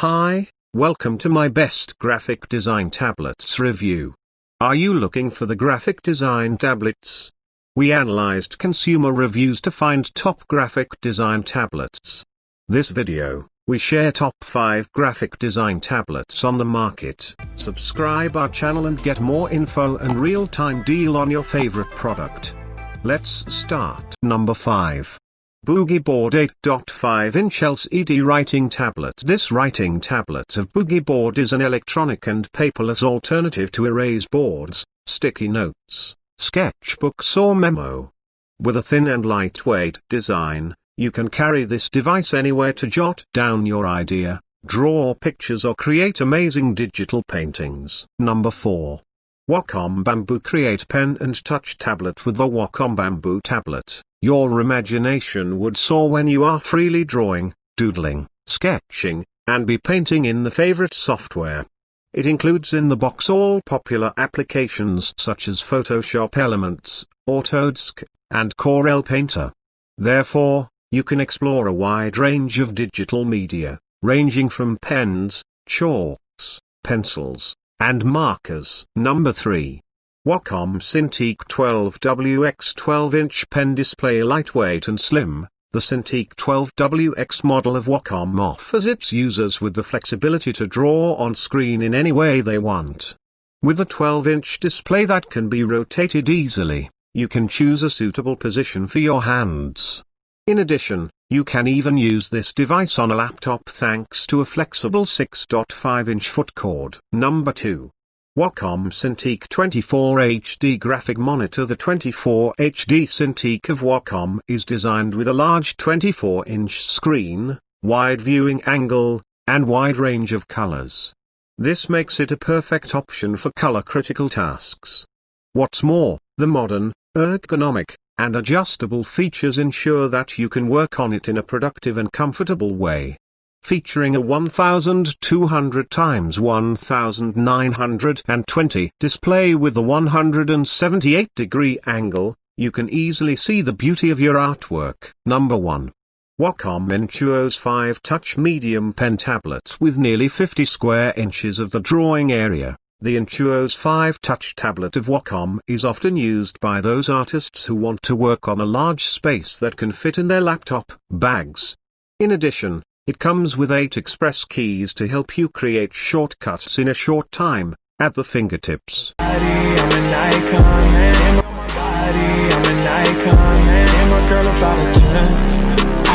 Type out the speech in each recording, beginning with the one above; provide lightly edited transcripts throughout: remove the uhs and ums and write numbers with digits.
Hi, welcome to my best graphic design tablets review. Are you looking for the graphic design tablets? We analyzed consumer reviews to find top graphic design tablets. This video, we share top 5 graphic design tablets on the market. Subscribe our channel and get more info and real-time deal on your favorite product. Let's start. Number 5. Boogie Board 8.5-inch LCD Writing Tablet. This writing tablet of Boogie Board is an electronic and paperless alternative to erase boards, sticky notes, sketchbooks or memo. With a thin and lightweight design, you can carry this device anywhere to jot down your idea, draw pictures or create amazing digital paintings. Number 4. Wacom Bamboo Create Pen and Touch Tablet. With the Wacom Bamboo tablet, your imagination would soar when you are freely drawing, doodling, sketching, and painting in the favorite software. It includes in the box all popular applications such as Photoshop Elements, Autodesk, and Corel Painter. Therefore, you can explore a wide range of digital media, ranging from pens, chalks, pencils, and markers. Number 3. Wacom Cintiq 12WX 12-inch pen display. Lightweight and slim, the Cintiq 12WX model of Wacom offers its users with the flexibility to draw on screen in any way they want. With a 12-inch display that can be rotated easily, you can choose a suitable position for your hands. In addition, you can even use this device on a laptop thanks to a flexible 6.5-inch foot cord. Number 2. Wacom Cintiq 24 HD Graphic Monitor. The 24 HD Cintiq of Wacom is designed with a large 24-inch screen, wide viewing angle, and wide range of colors. This makes it a perfect option for color-critical tasks. What's more, the modern, ergonomic, and adjustable features ensure that you can work on it in a productive and comfortable way. Featuring a 1200x1920 display with a 178-degree angle, you can easily see the beauty of your artwork. Number 1. Wacom Intuos 5-touch medium pen tablets. With nearly 50 square inches of the drawing area, the Intuos 5-touch tablet of Wacom is often used by those artists who want to work on a large space that can fit in their laptop bags. In addition, it comes with 8 express keys to help you create shortcuts in a short time, at the fingertips. I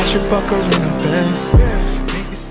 should fuck her in a Benz.